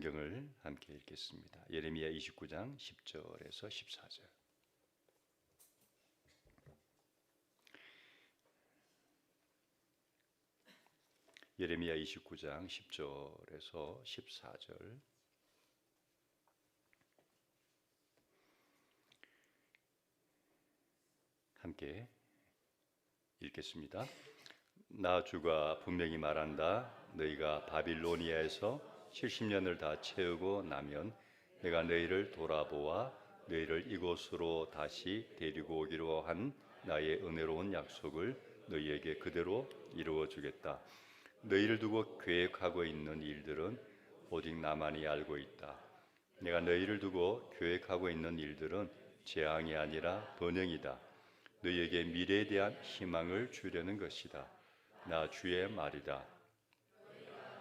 성경을 함께 읽겠습니다. 예레미야 29장 10절에서 14절. 예레미야 29장 10절에서 14절. 함께 읽겠습니다. 나 주가 분명히 말한다. 너희가 바빌로니아에서 70년을 다 채우고 나면 내가 너희를 돌아보아 너희를 이곳으로 다시 데리고 오기로 한 나의 은혜로운 약속을 너희에게 그대로 이루어 주겠다. 너희를 두고 계획하고 있는 일들은 오직 나만이 알고 있다. 내가 너희를 두고 계획하고 있는 일들은 재앙이 아니라 번영이다. 너희에게 미래에 대한 희망을 주려는 것이다. 나 주의 말이다.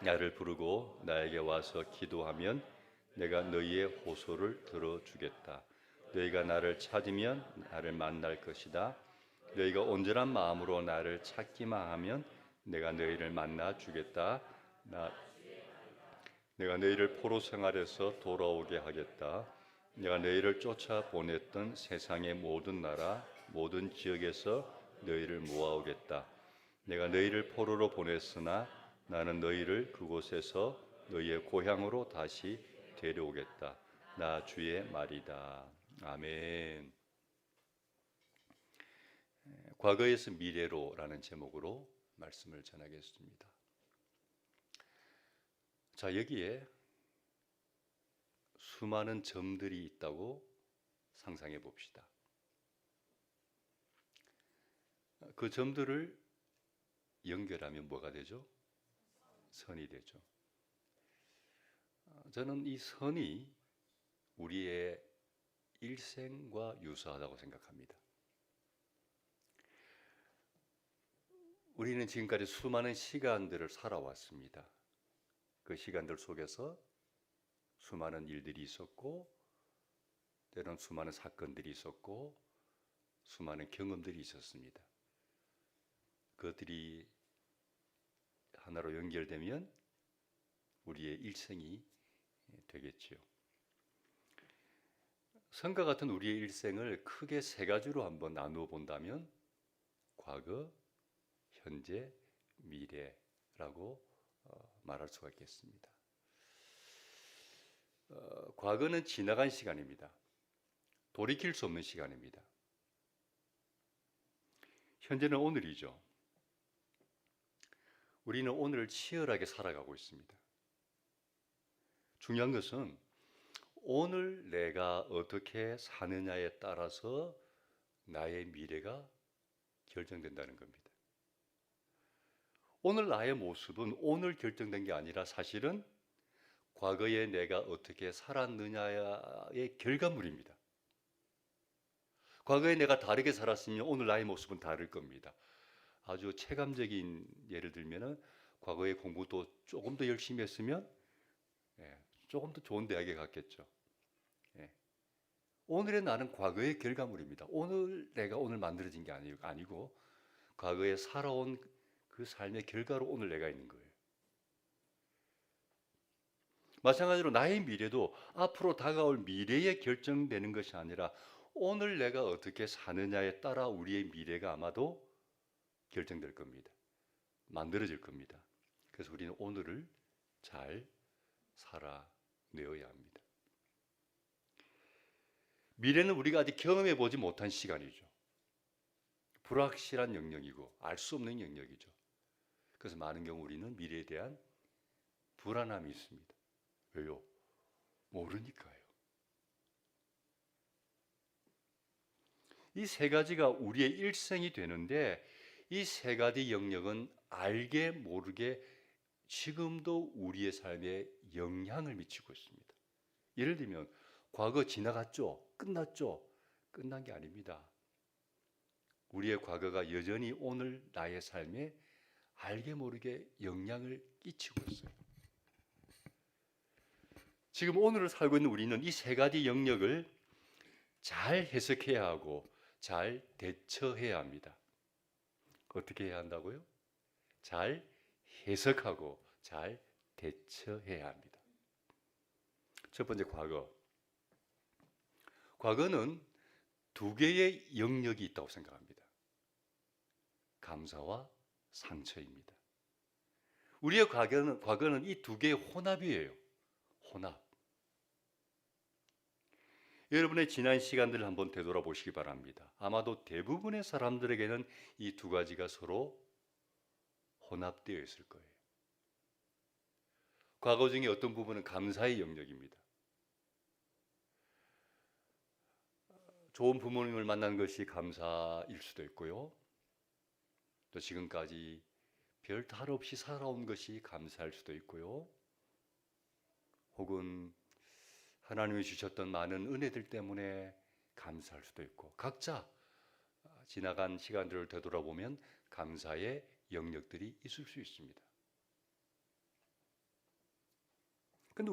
나를 부르고 나에게 와서 기도하면 내가 너희의 호소를 들어주겠다. 너희가 나를 찾으면 나를 만날 것이다. 너희가 온전한 마음으로 나를 찾기만 하면 내가 너희를 만나 주겠다. 내가 너희를 포로 생활에서 돌아오게 하겠다. 내가 너희를 쫓아 보냈던 세상의 모든 나라, 모든 지역에서 너희를 모아오겠다. 내가 너희를 포로로 보냈으나 나는 너희를 그곳에서 너희의 고향으로 다시 데려오겠다. 나 주의 말이다. 아멘. 과거에서 미래로라는 제목으로 말씀을 전하겠습니다. 자, 여기에 수많은 점들이 있다고 상상해 봅시다. 그 점들을 연결하면 뭐가 되죠? 선이 되죠. 저는 이 선이 우리의 일생과 유사하다고 생각합니다. 우리는 지금까지 수많은 시간들을 살아왔습니다. 그 시간들 속에서 수많은 일들이 있었고, 때로는 수많은 사건들이 있었고, 수많은 경험들이 있었습니다. 그것들이 하나로 연결되면 우리의 일생이 되겠지요. 성과 같은 우리의 일생을 크게 세 가지로 한번 나누어 본다면 과거, 현재, 미래라고 말할 수가 있겠습니다. 과거는 지나간 시간입니다. 돌이킬 수 없는 시간입니다. 현재는 오늘이죠. 우리는 오늘을 치열하게 살아가고 있습니다. 중요한 것은 오늘 내가 어떻게 사느냐에 따라서 나의 미래가 결정된다는 겁니다. 오늘 나의 모습은 오늘 결정된 게 아니라 사실은 과거에 내가 어떻게 살았느냐의 결과물입니다. 과거에 내가 다르게 살았으면 오늘 나의 모습은 다를 겁니다. 아주 체감적인 예를 들면은 과거에 공부도 조금 더 열심히 했으면 조금 더 좋은 대학에 갔겠죠. 오늘의 나는 과거의 결과물입니다. 오늘 내가 오늘 만들어진 게 아니고 과거에 살아온 그 삶의 결과로 오늘 내가 있는 거예요. 마찬가지로 나의 미래도 앞으로 다가올 미래에 결정되는 것이 아니라 오늘 내가 어떻게 사느냐에 따라 우리의 미래가 아마도 결정될 겁니다. 만들어질 겁니다. 그래서 우리는 오늘을 잘 살아내어야 합니다. 미래는 우리가 아직 경험해 보지 못한 시간이죠. 불확실한 영역이고 알 수 없는 영역이죠. 그래서 많은 경우 우리는 미래에 대한 불안함이 있습니다. 왜요? 모르니까요. 이 세 가지가 우리의 일생이 되는데 이 세 가지 영역은 알게 모르게 지금도 우리의 삶에 영향을 미치고 있습니다. 예를 들면 과거 지나갔죠? 끝났죠? 끝난 게 아닙니다. 우리의 과거가 여전히 오늘 나의 삶에 알게 모르게 영향을 끼치고 있어요. 지금 오늘을 살고 있는 우리는 이 세 가지 영역을 잘 해석해야 하고 잘 대처해야 합니다. 어떻게 해야 한다고요? 잘 해석하고 잘 대처해야 합니다. 첫 번째 과거. 과거는 두 개의 영역이 있다고 생각합니다. 감사와 상처입니다. 우리의 과거는 이 두 개의 혼합이에요. 혼합. 여러분의 지난 시간들을 한번 되돌아보시기 바랍니다. 아마도 대부분의 사람들에게는 이 두 가지가 서로 혼합되어 있을 거예요. 과거 중에 어떤 부분은 감사의 영역입니다. 좋은 부모님을 만난 것이 감사일 수도 있고요. 또 지금까지 별 탈 없이 살아온 것이 감사할 수도 있고요. 혹은 하나님이 주셨던 많은 은혜들 때문에 감사할 수도 있고, 각자 지나간 시간들을 되돌아보면 감사의 영역들이 있을 수 있습니다. 근데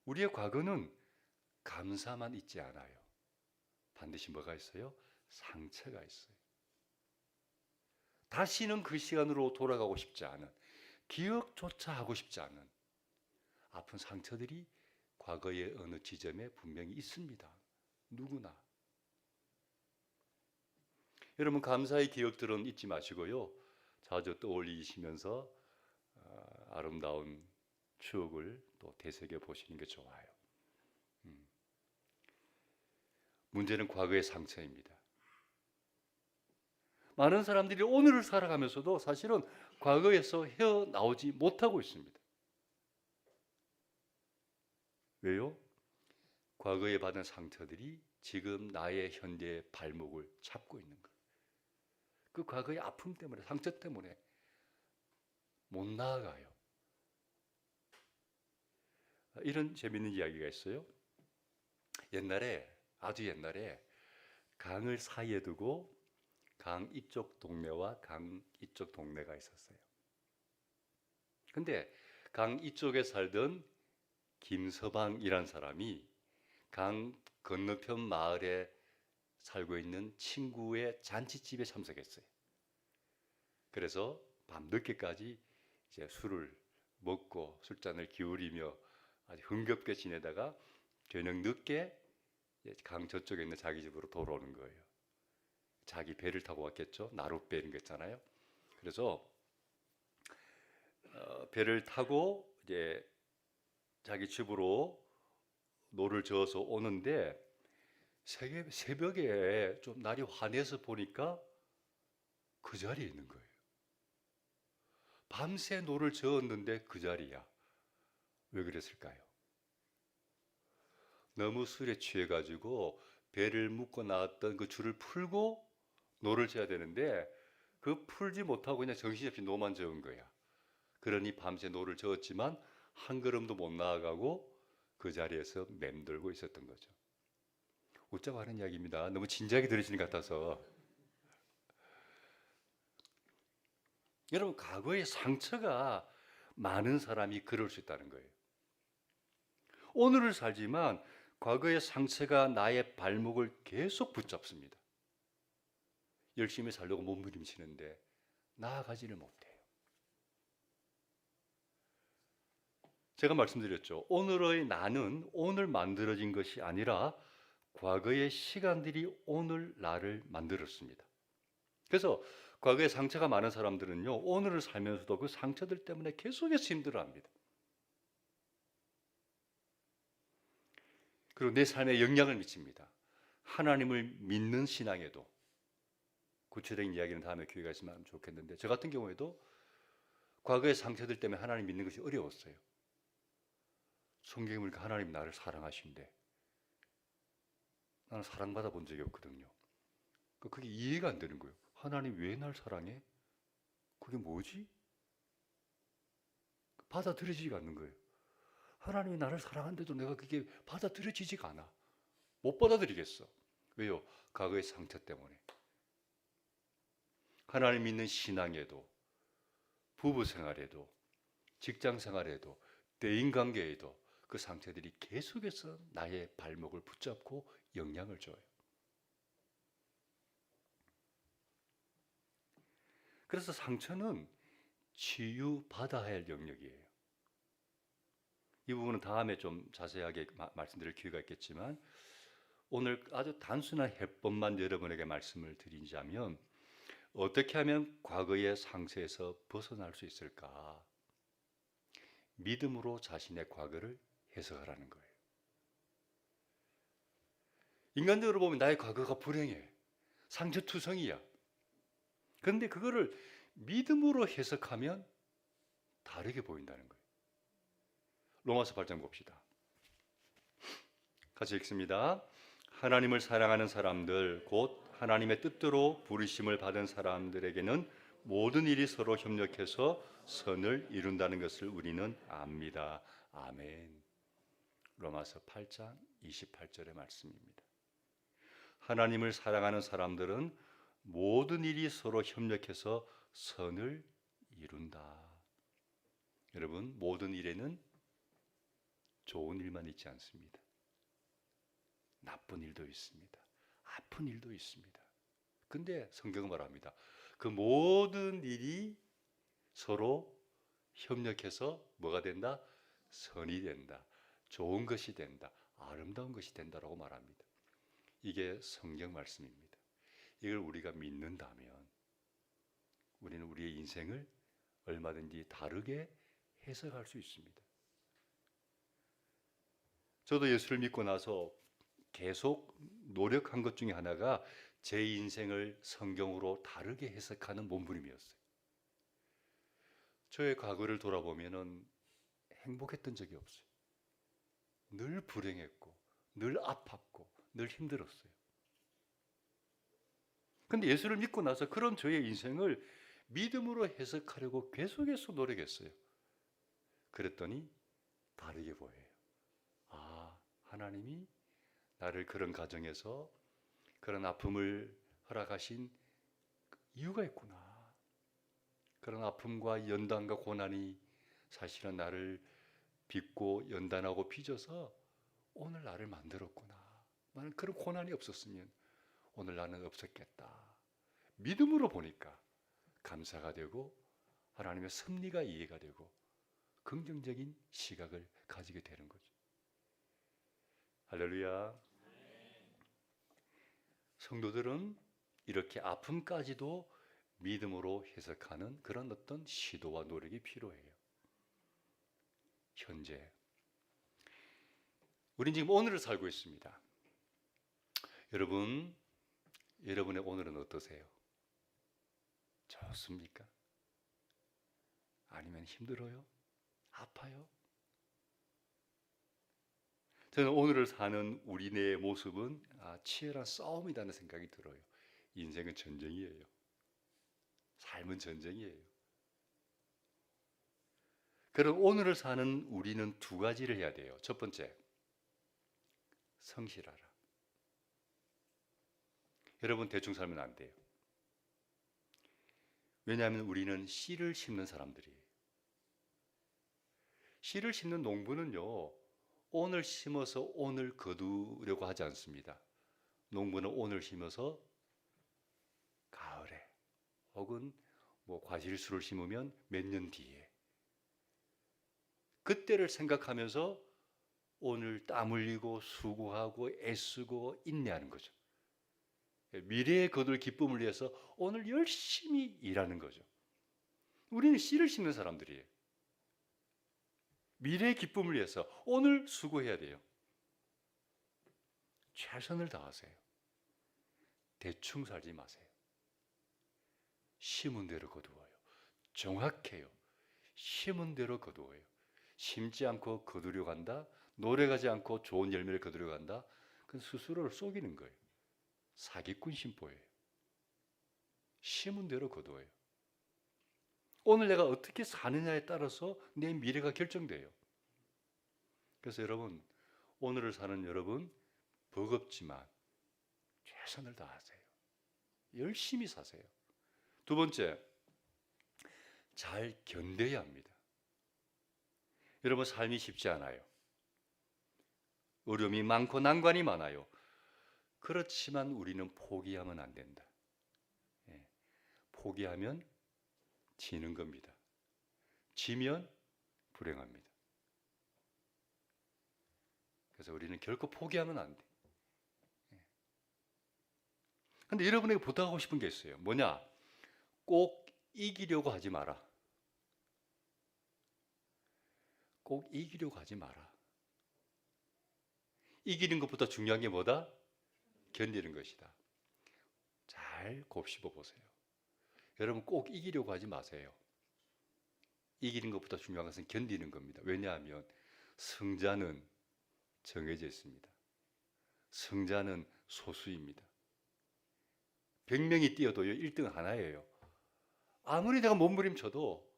우리의 과거는 감사만 있지 않아요. 반드시 뭐가 있어요? 상처가 있어요. 다시는 그 시간으로 돌아가고 싶지 않은, 기억조차 하고 싶지 않은 아픈 상처들이 과거의 어느 지점에 분명히 있습니다. 누구나. 여러분, 감사의 기억들은 잊지 마시고요. 자주 떠올리시면서 아름다운 추억을 또 되새겨 보시는 게 좋아요. 문제는 과거의 상처입니다. 많은 사람들이 오늘을 살아가면서도 사실은 과거에서 헤어나오지 못하고 있습니다. 왜요? 과거에 받은 상처들이 지금 나의 현재의 발목을 잡고 있는 거예요. 그 과거의 아픔 때문에, 상처 때문에 못 나아가요. 이런 재밌는 이야기가 있어요. 아주 옛날에 강을 사이에 두고 강 이쪽 동네와 강 이쪽 동네가 있었어요. 근데 강 이쪽에 살던 김서방이란 사람이 강 건너편 마을에 살고 있는 친구의 잔치집에 참석했어요. 그래서 밤 늦게까지 이제 술을 먹고 술잔을 기울이며 아주 흥겹게 지내다가 저녁 늦게 강 저쪽에 있는 자기 집으로 돌아오는 거예요. 자기 배를 타고 왔겠죠. 나룻배 이런 거 있잖아요. 그래서 배를 타고 이제 자기 집으로 노를 저어서 오는데 새벽에 좀 날이 환해서 보니까 그 자리에 있는 거예요. 밤새 노를 저었는데 그 자리야. 왜 그랬을까요? 너무 술에 취해가지고 배를 묶고 나왔던 그 줄을 풀고 노를 져야 되는데 그 풀지 못하고 그냥 정신없이 노만 저은 거야. 그러니 밤새 노를 저었지만 한 걸음도 못 나아가고 그 자리에서 맴돌고 있었던 거죠. 웃자고 하는 이야기입니다. 너무 진지하게 들으시는 것 같아서. 여러분, 과거의 상처가 많은 사람이 그럴 수 있다는 거예요. 오늘을 살지만 과거의 상처가 나의 발목을 계속 붙잡습니다. 열심히 살려고 몸부림치는데 나아가지를 못해요. 제가 말씀드렸죠. 오늘의 나는 오늘 만들어진 것이 아니라 과거의 시간들이 오늘 나를 만들었습니다. 그래서 과거에 상처가 많은 사람들은요, 오늘을 살면서도 그 상처들 때문에 계속해서 힘들어합니다. 그리고 내 삶에 영향을 미칩니다. 하나님을 믿는 신앙에도. 구체적인 이야기는 다음에 기회가 있으면 좋겠는데, 저 같은 경우에도 과거의 상처들 때문에 하나님 믿는 것이 어려웠어요. 성경에 보니까 하나님 나를 사랑하신대. 나는 사랑받아 본 적이 없거든요. 그게 이해가 안 되는 거예요. 하나님 왜 날 사랑해? 그게 뭐지? 받아들여지지가 않는 거예요. 하나님이 나를 사랑하는데도 내가 그게 받아들여지지가 않아. 못 받아들이겠어. 왜요? 과거의 상처 때문에. 하나님 믿는 신앙에도, 부부 생활에도, 직장 생활에도, 대인 관계에도 그 상처들이 계속해서 나의 발목을 붙잡고 영향을 줘요. 그래서 상처는 치유받아야 할 영역이에요. 이 부분은 다음에 좀 자세하게 말씀드릴 기회가 있겠지만 오늘 아주 단순한 해법만 여러분에게 말씀을 드리자면 어떻게 하면 과거의 상처에서 벗어날 수 있을까? 믿음으로 자신의 과거를 해석하라는 거예요. 인간적으로 보면 나의 과거가 불행해. 상처투성이야. 그런데 그거를 믿음으로 해석하면 다르게 보인다는 거예요. 로마서 8장 봅시다. 같이 읽습니다. 하나님을 사랑하는 사람들, 곧 하나님의 뜻대로 부르심을 받은 사람들에게는 모든 일이 서로 협력해서 선을 이룬다는 것을 우리는 압니다. 아멘. 로마서 8장 28절의 말씀입니다. 하나님을 사랑하는 사람들은 모든 일이 서로 협력해서 선을 이룬다. 여러분, 모든 일에는 좋은 일만 있지 않습니다. 나쁜 일도 있습니다. 아픈 일도 있습니다. 근데 성경은 말합니다. 그 모든 일이 서로 협력해서 뭐가 된다? 선이 된다. 좋은 것이 된다. 아름다운 것이 된다라고 말합니다. 이게 성경 말씀입니다. 이걸 우리가 믿는다면 우리는 우리의 인생을 얼마든지 다르게 해석할 수 있습니다. 저도 예수를 믿고 나서 계속 노력한 것 중에 하나가 제 인생을 성경으로 다르게 해석하는 몸부림이었어요. 저의 과거를 돌아보면은 행복했던 적이 없어요. 늘 불행했고, 늘 아팠고, 늘 힘들었어요. 근데 예수를 믿고 나서 그런 저의 인생을 믿음으로 해석하려고 계속해서 노력했어요. 그랬더니 다르게 보여요. 아, 하나님이 나를 그런 가정에서 그런 아픔을 허락하신 이유가 있구나. 그런 아픔과 연단과 고난이 사실은 나를 빚고 연단하고 빚어서 오늘 나를 만들었구나. 나는 그런 고난이 없었으면 오늘 나는 없었겠다. 믿음으로 보니까 감사가 되고 하나님의 섭리가 이해가 되고 긍정적인 시각을 가지게 되는 거죠. 할렐루야. 성도들은 이렇게 아픔까지도 믿음으로 해석하는 그런 어떤 시도와 노력이 필요해요. 현재 우린 지금 오늘을 살고 있습니다. 여러분의 오늘은 어떠세요? 좋습니까? 아니면 힘들어요? 아파요? 저는 오늘을 사는 우리네의 모습은 치열한 싸움이라는 생각이 들어요. 인생은 전쟁이에요. 삶은 전쟁이에요. 그럼 오늘을 사는 우리는 두 가지를 해야 돼요. 첫 번째, 성실하라. 여러분 대충 살면 안 돼요. 왜냐하면 우리는 씨를 심는 사람들이에요. 씨를 심는 농부는요, 오늘 심어서 오늘 거두려고 하지 않습니다. 농부는 오늘 심어서 가을에 혹은 과실수를 심으면 몇 년 뒤에 그때를 생각하면서 오늘 땀 흘리고 수고하고 애쓰고 인내하는 거죠. 미래에 거둘 기쁨을 위해서 오늘 열심히 일하는 거죠. 우리는 씨를 심는 사람들이에요. 미래의 기쁨을 위해서 오늘 수고해야 돼요. 최선을 다하세요. 대충 살지 마세요. 심은 대로 거두어요. 정확해요. 심은 대로 거두어요. 심지 않고 거두려고 한다. 노력하지 않고 좋은 열매를 거두려고 한다. 그건 스스로를 속이는 거예요. 사기꾼 심보예요. 심은 대로 거두어요. 오늘 내가 어떻게 사느냐에 따라서 내 미래가 결정돼요. 그래서 여러분, 오늘을 사는 여러분, 버겁지만 최선을 다하세요. 열심히 사세요. 두 번째, 잘 견뎌야 합니다. 여러분, 삶이 쉽지 않아요. 어려움이 많고 난관이 많아요. 그렇지만 우리는 포기하면 안 된다. 포기하면 지는 겁니다. 지면 불행합니다. 그래서 우리는 결코 포기하면 안 돼. 근데 여러분에게 부탁하고 싶은 게 있어요. 뭐냐? 꼭 이기려고 하지 마라. 꼭 이기려고 하지 마라. 이기는 것보다 중요한 게 뭐다? 견디는 것이다. 잘 곱씹어 보세요. 여러분 꼭 이기려고 하지 마세요. 이기는 것보다 중요한 것은 견디는 겁니다. 왜냐하면 승자는 정해져 있습니다. 승자는 소수입니다. 100명이 뛰어도요 1등 하나예요. 아무리 내가 몸부림쳐도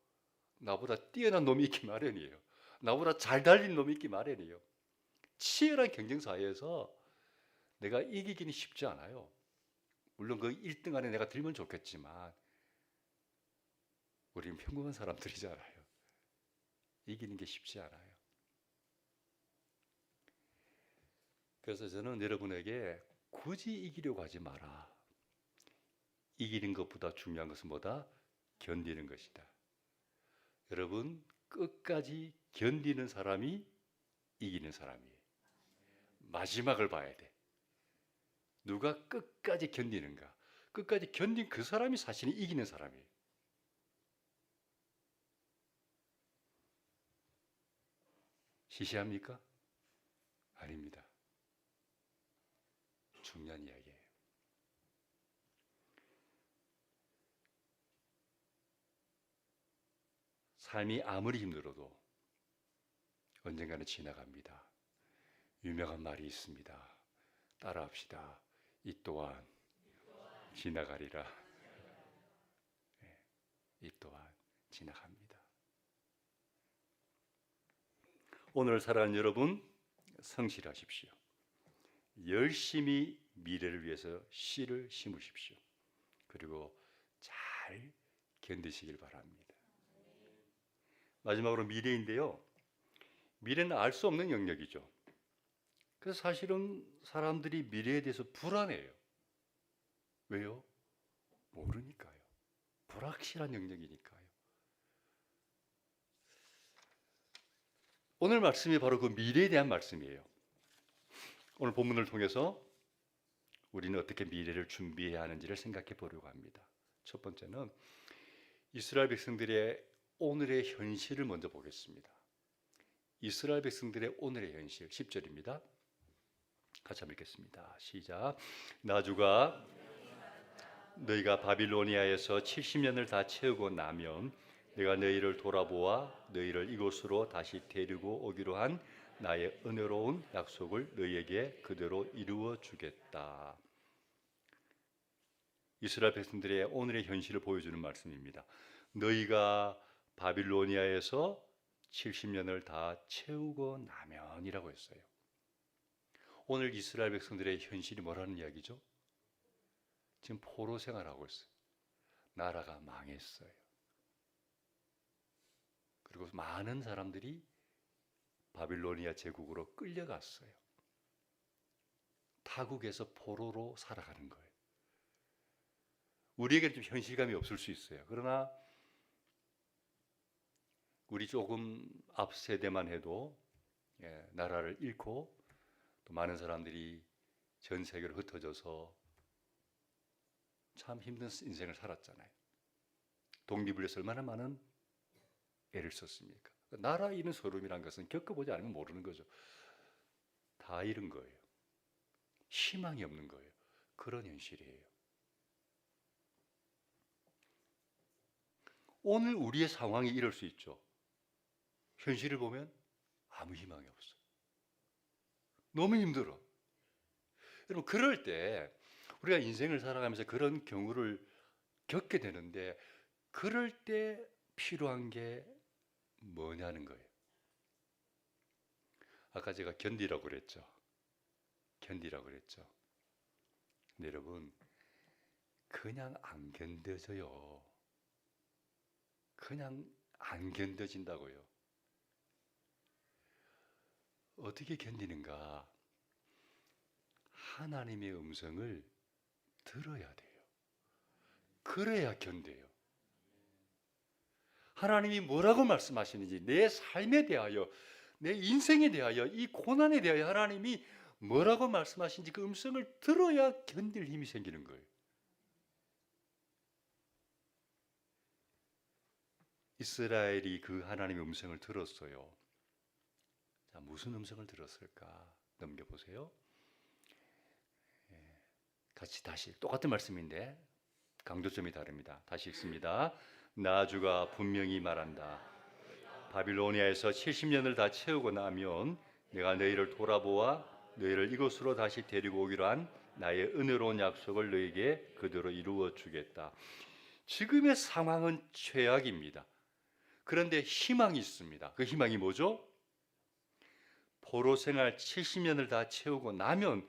나보다 뛰어난 놈이 있기 마련이에요. 나보다 잘 달린 놈이 있기 마련이에요. 치열한 경쟁 사회에서 내가 이기기는 쉽지 않아요. 물론 그 1등 안에 내가 들면 좋겠지만 우리는 평범한 사람들이잖아요. 이기는 게 쉽지 않아요. 그래서 저는 여러분에게 굳이 이기려고 하지 마라. 이기는 것보다 중요한 것은 뭐다? 견디는 것이다. 여러분 끝까지 견디는 사람이 이기는 사람이에요. 마지막을 봐야 돼. 누가 끝까지 견디는가? 끝까지 견딘 그 사람이 사실은 이기는 사람이에요. 시시합니까? 아닙니다. 중요한 이야기예요. 삶이 아무리 힘들어도 언젠가는 지나갑니다. 유명한 말이 있습니다. 따라합시다. 이 또한 지나가리라. 네, 이 또한 지나갑니다. 오늘 살아가는 여러분 성실하십시오. 열심히 미래를 위해서 씨를 심으십시오. 그리고 잘 견디시길 바랍니다. 마지막으로 미래인데요. 미래는 알 수 없는 영역이죠. 그래서 사실은 사람들이 미래에 대해서 불안해요. 왜요? 모르니까요. 불확실한 영역이니까요. 오늘 말씀이 바로 그 미래에 대한 말씀이에요. 오늘 본문을 통해서 우리는 어떻게 미래를 준비해야 하는지를 생각해 보려고 합니다. 첫 번째는 이스라엘 백성들의 오늘의 현실을 먼저 보겠습니다. 이스라엘 백성들의 오늘의 현실 10절입니다. 같이 한번 읽겠습니다. 시작. 나주가 너희가 바빌로니아에서 70년을 다 채우고 나면 내가 너희를 돌아보아 너희를 이곳으로 다시 데리고 오기로 한 나의 은혜로운 약속을 너희에게 그대로 이루어 주겠다. 이스라엘 백성들의 오늘의 현실을 보여주는 말씀입니다. 너희가 바빌로니아에서 70년을 다 채우고 나면이라고 했어요. 오늘 이스라엘 백성들의 현실이 뭐라는 이야기죠? 지금 포로 생활하고 있어요. 나라가 망했어요. 그리고 많은 사람들이 바빌로니아 제국으로 끌려갔어요. 타국에서 포로로 살아가는 거예요. 우리에게는 좀 현실감이 없을 수 있어요. 그러나 우리 조금 앞 세대만 해도 나라를 잃고 또 많은 사람들이 전 세계로 흩어져서 참 힘든 인생을 살았잖아요. 독립을 위해서 얼마나 많은 애를 썼습니까? 나라 잃은 서름이란 것은 겪어보지 않으면 모르는 거죠. 다 잃은 거예요. 희망이 없는 거예요. 그런 현실이에요. 오늘 우리의 상황이 이럴 수 있죠. 현실을 보면 아무 희망이 없어. 너무 힘들어. 여러분 그럴 때 우리가 인생을 살아가면서 그런 경우를 겪게 되는데 그럴 때 필요한 게 뭐냐는 거예요. 아까 제가 견디라고 그랬죠. 견디라고 그랬죠. 근데 여러분 그냥 안 견뎌져요. 그냥 안 견뎌진다고요. 어떻게 견디는가? 하나님의 음성을 들어야 돼요. 그래야 견뎌요. 하나님이 뭐라고 말씀하시는지 내 삶에 대하여 내 인생에 대하여, 이 고난에 대하여 하나님이 뭐라고 말씀하신지 그 음성을 들어야 견딜 힘이 생기는 거예요. 이스라엘이 그 하나님의 음성을 들었어요. 자, 무슨 음성을 들었을까? 넘겨보세요. 다시 똑같은 말씀인데 강조점이 다릅니다. 다시 읽습니다. 나 주가 분명히 말한다. 바빌로니아에서 70년을 다 채우고 나면 내가 너희를 돌아보아 너희를 이곳으로 다시 데리고 오기로 한 나의 은혜로운 약속을 너희에게 그대로 이루어 주겠다. 지금의 상황은 최악입니다. 그런데 희망이 있습니다. 그 희망이 뭐죠? 포로 생활 70년을 다 채우고 나면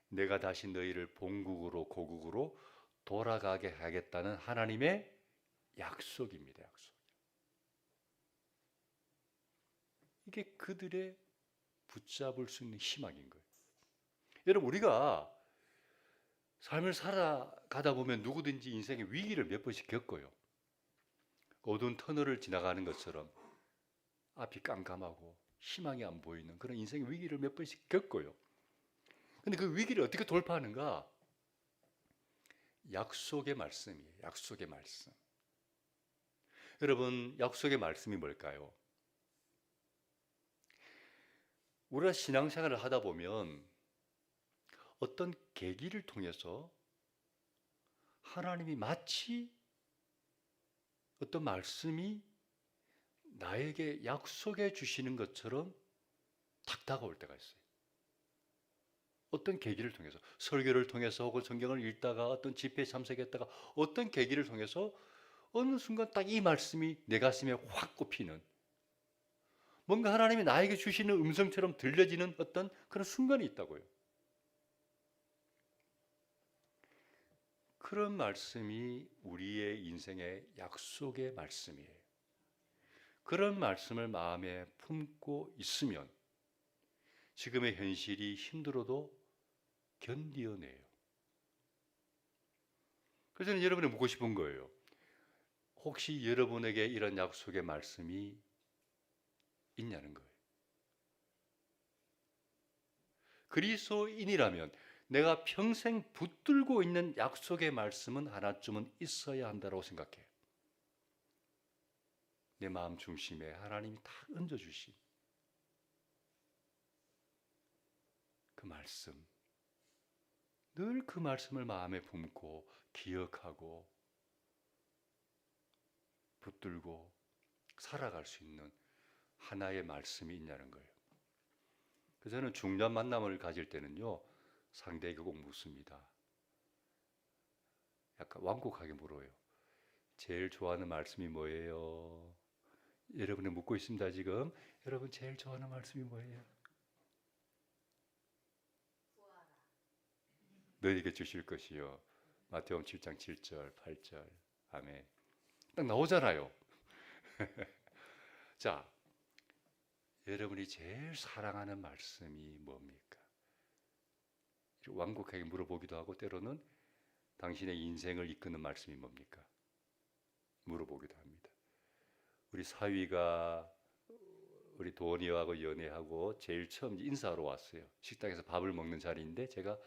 내가 다시 너희를 본국으로 고국으로 돌아가게 하겠다는 하나님의 약속입니다. 약속. 이게 그들의 붙잡을 수 있는 희망인 거예요. 여러분, 우리가 삶을 살아가다 보면 누구든지 인생의 위기를 몇 번씩 겪어요. 어두운 터널을 지나가는 것처럼 앞이 깜깜하고 희망이 안 보이는 그런 인생의 위기를 몇 번씩 겪어요. 근데 그 위기를 어떻게 돌파하는가? 약속의 말씀이에요. 약속의 말씀. 여러분, 약속의 말씀이 뭘까요? 우리가 신앙생활을 하다 보면 어떤 계기를 통해서 하나님이 마치 어떤 말씀이 나에게 약속해 주시는 것처럼 탁 다가올 때가 있어요. 어떤 계기를 통해서, 설교를 통해서 혹은 성경을 읽다가 어떤 집회에 참석했다가 어떤 계기를 통해서 어느 순간 딱 이 말씀이 내 가슴에 확 꼽히는, 뭔가 하나님이 나에게 주시는 음성처럼 들려지는 어떤 그런 순간이 있다고요. 그런 말씀이 우리의 인생의 약속의 말씀이에요. 그런 말씀을 마음에 품고 있으면 지금의 현실이 힘들어도 견디어내요. 그래서 저는 여러분이 묻고 싶은 거예요. 혹시 여러분에게 이런 약속의 말씀이 있냐는 거예요. 그리스도인이라면 내가 평생 붙들고 있는 약속의 말씀은 하나쯤은 있어야 한다고 생각해요. 내 마음 중심에 하나님이 다 얹어주신 그 말씀, 늘 그 말씀을 마음에 품고 기억하고 붙들고 살아갈 수 있는 하나의 말씀이 있냐는 거예요. 그래서 저는 중요한 만남을 가질 때는요, 상대에게 꼭 묻습니다. 약간 완곡하게 물어요. 제일 좋아하는 말씀이 뭐예요? 여러분이 묻고 있습니다. 지금 여러분 제일 좋아하는 말씀이 뭐예요? 너에게 주실 것이요. 마태복음 7장 7절 8절 아멘. 딱 나오잖아요. 자, 여러분이 제일 사랑하는 말씀이 뭡니까? 완곡하게 물어보기도 하고 때로는 당신의 인생을 이끄는 말씀이 뭡니까? 물어보기도 합니다. 우리 사위가 우리 도원이하고 연애하고 제일 처음 인사하러 왔어요. 식당에서 밥을 먹는 자리인데 제가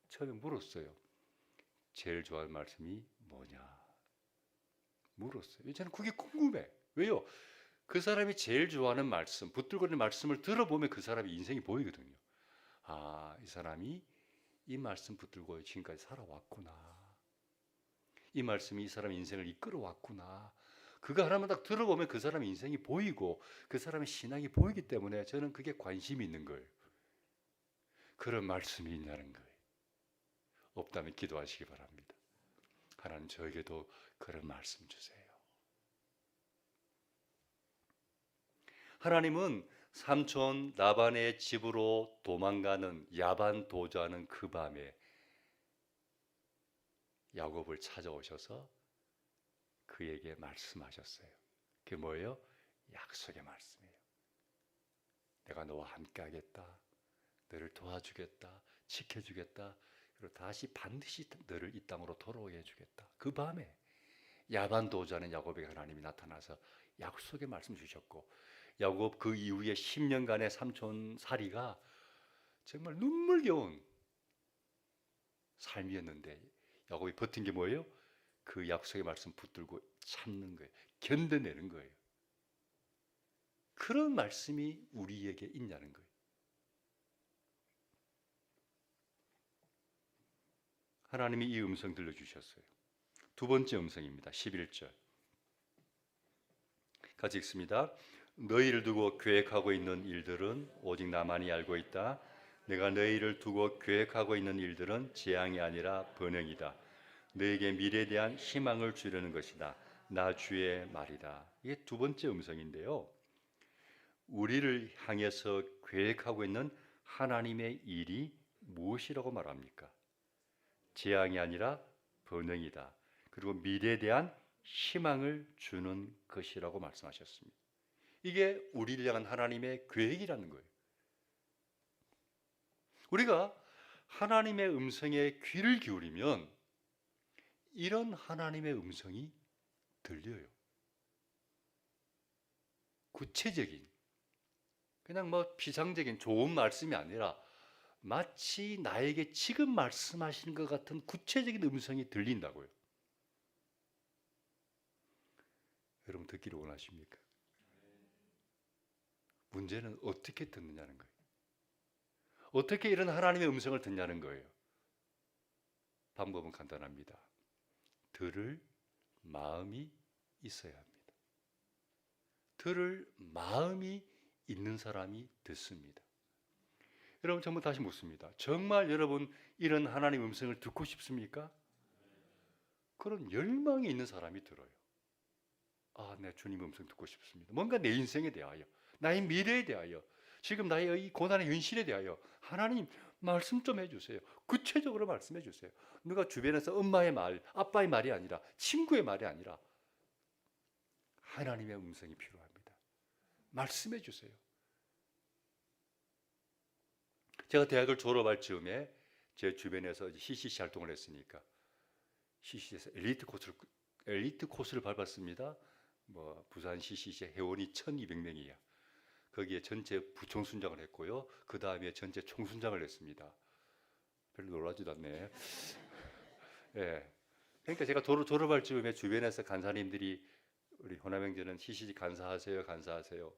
처음에 물었어요. 제일 좋아하는 말씀이 뭐냐? 물었어요. 저는 그게 궁금해. 왜요? 그 사람이 제일 좋아하는 말씀, 붙들고 있는 말씀을 들어보면 그 사람의 인생이 보이거든요. 아, 이 사람이 이 말씀 붙들고 지금까지 살아왔구나. 이 말씀이 이 사람의 인생을 이끌어왔구나. 그거 하나만 딱 들어보면 그 사람의 인생이 보이고 그 사람의 신앙이 보이기 때문에 저는 그게 관심이 있는 거예요. 그런 말씀이 있냐는 거예요. 없다면 기도하시기 바랍니다. 하나님 저에게도 그런 말씀 주세요. 하나님은 삼촌 라반의 집으로 도망가는 야반 도주하는 그 밤에 야곱을 찾아오셔서 그에게 말씀하셨어요. 그게 뭐예요? 약속의 말씀이에요. 내가 너와 함께 하겠다. 너를 도와주겠다. 지켜주겠다. 그리고 다시 반드시 너를 이 땅으로 돌아오게 해주겠다. 그 밤에 야반 도주하는 야곱에게 하나님이 나타나서 약속의 말씀 주셨고 야곱 그 이후에 10년간의 삼촌살이가 정말 눈물겨운 삶이었는데 야곱이 버틴 게 뭐예요? 그 약속의 말씀 붙들고 참는 거예요. 견뎌내는 거예요. 그런 말씀이 우리에게 있냐는 거예요. 하나님이 이 음성 들려주셨어요. 두 번째 음성입니다. 11절 같이 읽습니다. 너희를 두고 계획하고 있는 일들은 오직 나만이 알고 있다. 내가 너희를 두고 계획하고 있는 일들은 재앙이 아니라 번영이다. 너에게 미래에 대한 희망을 주려는 것이다. 나 주의 말이다. 이게 두 번째 음성인데요. 우리를 향해서 계획하고 있는 하나님의 일이 무엇이라고 말합니까? 재앙이 아니라 번영이다. 그리고 미래에 대한 희망을 주는 것이라고 말씀하셨습니다. 이게 우리를 향한 하나님의 계획이라는 거예요. 우리가 하나님의 음성에 귀를 기울이면 이런 하나님의 음성이 들려요. 구체적인, 그냥 뭐 피상적인 좋은 말씀이 아니라 마치 나에게 지금 말씀하시는 것 같은 구체적인 음성이 들린다고요. 여러분 듣기를 원하십니까? 문제는 어떻게 듣느냐는 거예요. 어떻게 이런 하나님의 음성을 듣냐는 거예요. 방법은 간단합니다. 들을 마음이 있어야 합니다. 들을 마음이 있는 사람이 듣습니다. 여러분 전부 다시 묻습니다. 정말 여러분 이런 하나님 음성을 듣고 싶습니까? 그런 열망이 있는 사람이 들어요. 아, 내 주님 음성 듣고 싶습니다. 뭔가 내 인생에 대하여, 나의 미래에 대하여, 지금 나의 이 고난의 현실에 대하여 하나님 말씀 좀 해주세요. 구체적으로 말씀해 주세요. 누가 주변에서 엄마의 말, 아빠의 말이 아니라 친구의 말이 아니라 하나님의 음성이 필요합니다. 말씀해 주세요. 제가 대학을 졸업할 즈음에 제 주변에서 CCC 활동을 했으니까 CCC에서 엘리트 코스를 밟았습니다. 뭐 부산 CCC 회원이 1,200명이야. 거기에 전체 부총순장을 했고요. 그 다음에 전체 총순장을 했습니다. 별로 놀라지도 않네. 예. 그러니까 제가 졸업할 즈음에 주변에서 간사님들이 우리 호남형제는 CCC 간사하세요, 간사하세요.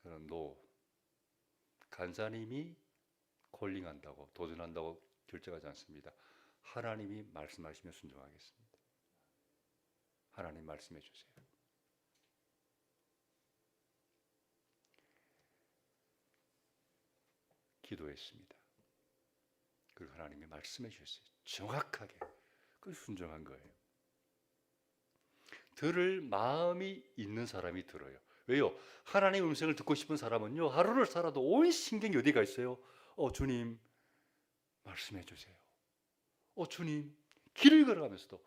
저는 간사님이 콜링한다고 도전한다고 결정하지 않습니다. 하나님이 말씀하시면 순종하겠습니다. 하나님 말씀해 주세요. 기도했습니다. 그리고 하나님이 말씀해 주셨어요. 정확하게. 그 순종한 거예요. 들을 마음이 있는 사람이 들어요. 왜요? 하나님의 음성을 듣고 싶은 사람은요, 하루를 살아도 온 신경이 어디가 있어요? 주님 말씀해 주세요. 주님, 길을 걸어가면서도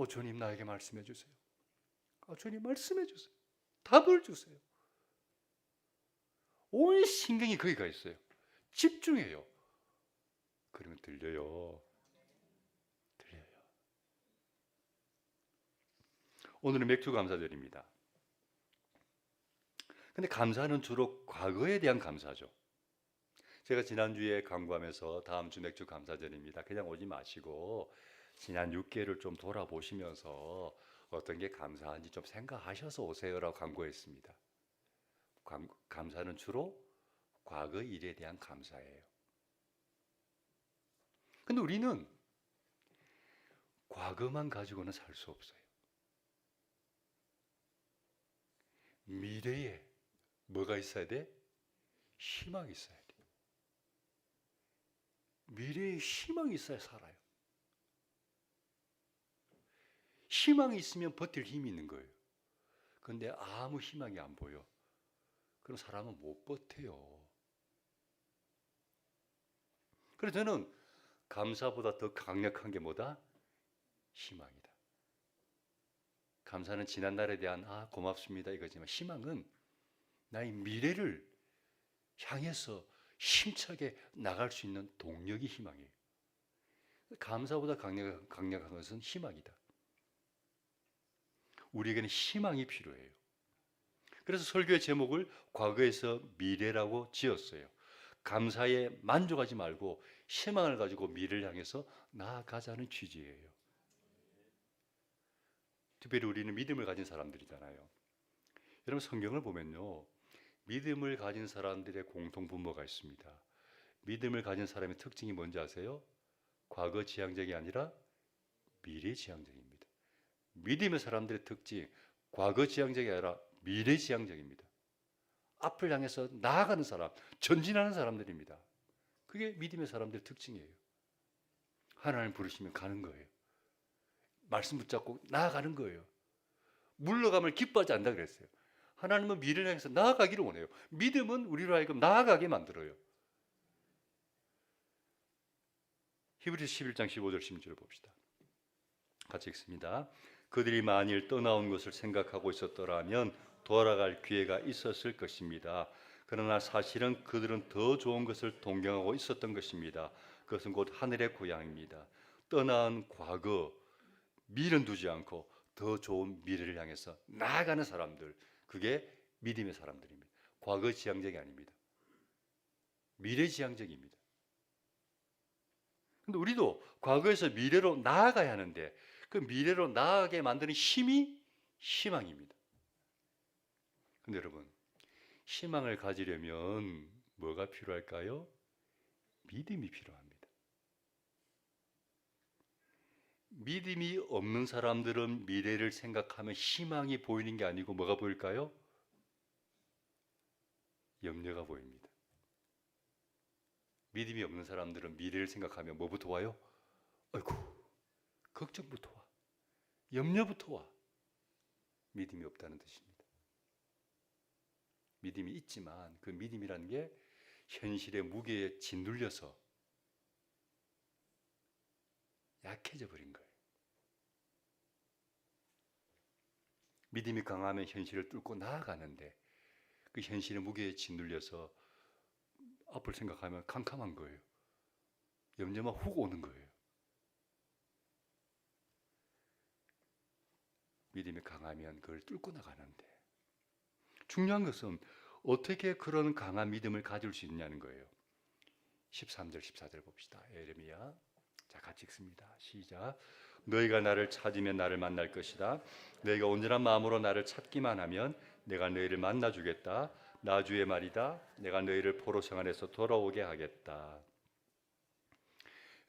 주님 나에게 말씀해 주세요. 주님 말씀해 주세요. 답을 주세요. 온 신경이 거기가 있어요. 집중해요. 그러면 들려요. 오늘은 맥주 감사절입니다. 근데 감사는 주로 과거에 대한 감사죠. 제가 지난주에 강구하면서 다음 주 맥주 감사절입니다. 그냥 오지 마시고 지난 6개월을 좀 돌아보시면서 어떤 게 감사한지 좀 생각하셔서 오세요라고 강구했습니다. 감사는 주로 과거 일에 대한 감사예요. 근데 우리는 과거만 가지고는 살 수 없어요. 미래에 뭐가 있어야 돼? 희망이 있어야 돼. 미래에 희망이 있어야 살아요. 희망이 있으면 버틸 힘이 있는 거예요. 그런데 아무 희망이 안 보여. 그럼 사람은 못 버텨요. 그래서 저는 감사보다 더 강력한 게 뭐다? 희망이다. 감사는 지난날에 대한 고맙습니다 이거지만 희망은 나의 미래를 향해서 힘차게 나갈 수 있는 동력이 희망이에요. 감사보다 강력한 것은 희망이다. 우리에게는 희망이 필요해요. 그래서 설교의 제목을 과거에서 미래라고 지었어요. 감사에 만족하지 말고 희망을 가지고 미래를 향해서 나아가자는 취지예요. 특별히 우리는 믿음을 가진 사람들이잖아요. 여러분 성경을 보면요, 믿음을 가진 사람들의 공통 분모가 있습니다. 믿음을 가진 사람의 특징이 뭔지 아세요? 과거 지향적이 아니라 미래 지향적입니다. 믿음의 사람들의 특징, 과거 지향적이 아니라 미래 지향적입니다. 앞을 향해서 나아가는 사람, 전진하는 사람들입니다. 그게 믿음의 사람들의 특징이에요. 하나님 부르시면 가는 거예요. 말씀 붙잡고 나아가는 거예요. 물러감을 기뻐하지 않는다 그랬어요. 하나님은 미래를 향해서 나아가기를 원해요. 믿음은 우리로 하여금 나아가게 만들어요. 히브리서 11장 15절 16절을 봅시다. 같이 읽습니다. 그들이 만일 떠나온 것을 생각하고 있었더라면 돌아갈 기회가 있었을 것입니다. 그러나 사실은 그들은 더 좋은 것을 동경하고 있었던 것입니다. 그것은 곧 하늘의 고향입니다. 떠난 과거, 미련 두지 않고 더 좋은 미래를 향해서 나아가는 사람들, 그게 믿음의 사람들입니다. 과거 지향적이 아닙니다. 미래 지향적입니다. 근데 우리도 과거에서 미래로 나아가야 하는데 그 미래로 나아가게 만드는 힘이 희망입니다. 근데 여러분, 희망을 가지려면 뭐가 필요할까요? 믿음이 필요합니다. 믿음이 없는 사람들은 미래를 생각하면 희망이 보이는 게 아니고 뭐가 보일까요? 염려가 보입니다. 믿음이 없는 사람들은 미래를 생각하면 뭐부터 와요? 아이고, 걱정부터 와. 염려부터 와. 믿음이 없다는 뜻입니다. 믿음이 있지만 그 믿음이라는 게 현실의 무게에 짓눌려서 약해져 버린 거예요. 믿음이 강하면 현실을 뚫고 나아가는데 그 현실의 무게에 짓눌려서 앞을 생각하면 캄캄한 거예요. 염려만 훅 오는 거예요. 믿음이 강하면 그걸 뚫고 나가는데 중요한 것은 어떻게 그런 강한 믿음을 가질 수 있냐는 거예요. 13절 14절 봅시다. 예레미야. 자, 같이 읽습니다. 시작. 너희가 나를 찾으면 나를 만날 것이다. 너희가 온전한 마음으로 나를 찾기만 하면 내가 너희를 만나 주겠다. 나 주의 말이다. 내가 너희를 포로성 안에서 돌아오게 하겠다.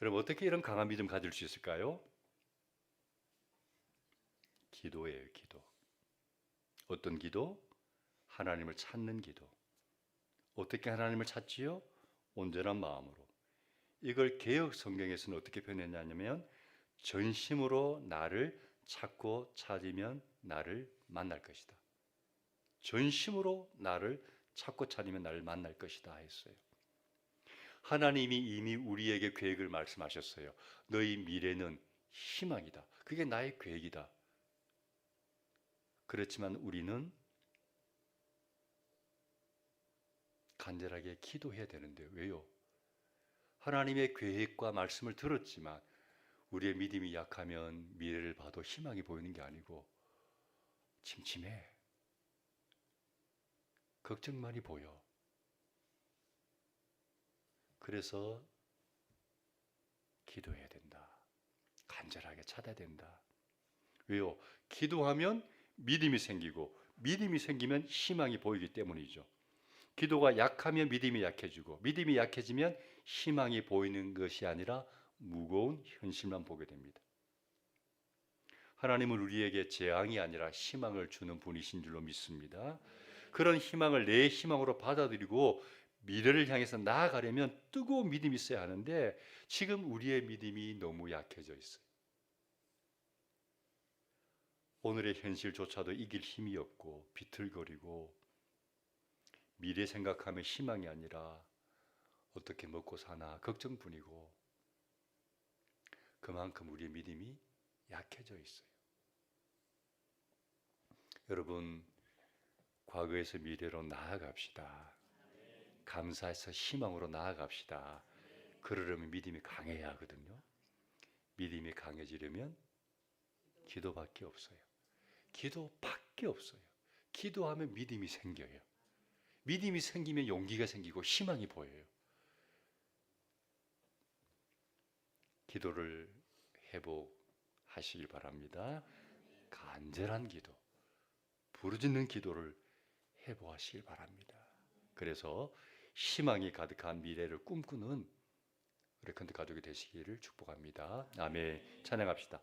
여러분, 어떻게 이런 강한 믿음 가질 수 있을까요? 기도예요, 기도. 어떤 기도? 하나님을 찾는 기도. 어떻게 하나님을 찾지요? 온전한 마음으로. 이걸 개역 성경에서는 어떻게 표현했냐면 전심으로 나를 찾고 찾으면 나를 만날 것이다. 전심으로 나를 찾고 찾으면 나를 만날 것이다 했어요. 하나님이 이미 우리에게 계획을 말씀하셨어요. 너희 미래는 희망이다. 그게 나의 계획이다. 그렇지만 우리는 간절하게 기도해야 되는데 왜요? 하나님의 계획과 말씀을 들었지만 우리의 믿음이 약하면 미래를 봐도 희망이 보이는 게 아니고 침침해. 걱정만이 보여. 그래서 기도해야 된다. 간절하게 찾아야 된다. 왜요? 기도하면 믿음이 생기고 믿음이 생기면 희망이 보이기 때문이죠. 기도가 약하면 믿음이 약해지고 믿음이 약해지면 희망이 보이는 것이 아니라 무거운 현실만 보게 됩니다. 하나님은 우리에게 재앙이 아니라 희망을 주는 분이신 줄로 믿습니다. 그런 희망을 내 희망으로 받아들이고 미래를 향해서 나아가려면 뜨거운 믿음이 있어야 하는데 지금 우리의 믿음이 너무 약해져 있어요. 오늘의 현실조차도 이길 힘이 없고 비틀거리고 미래 생각하면 희망이 아니라 어떻게 먹고 사나 걱정뿐이고 그만큼 우리의 믿음이 약해져 있어요. 여러분, 과거에서 미래로 나아갑시다. 감사해서 희망으로 나아갑시다. 그러려면 믿음이 강해야 하거든요. 믿음이 강해지려면 기도밖에 없어요. 기도밖에 없어요. 기도하면 믿음이 생겨요. 믿음이 생기면 용기가 생기고 희망이 보여요. 기도를 회복하시길 바랍니다. 간절한 기도, 부르짖는 기도를 회복하시길 바랍니다. 그래서 희망이 가득한 미래를 꿈꾸는 레컨드 가족이 되시기를 축복합니다. 아멘. 찬양합시다.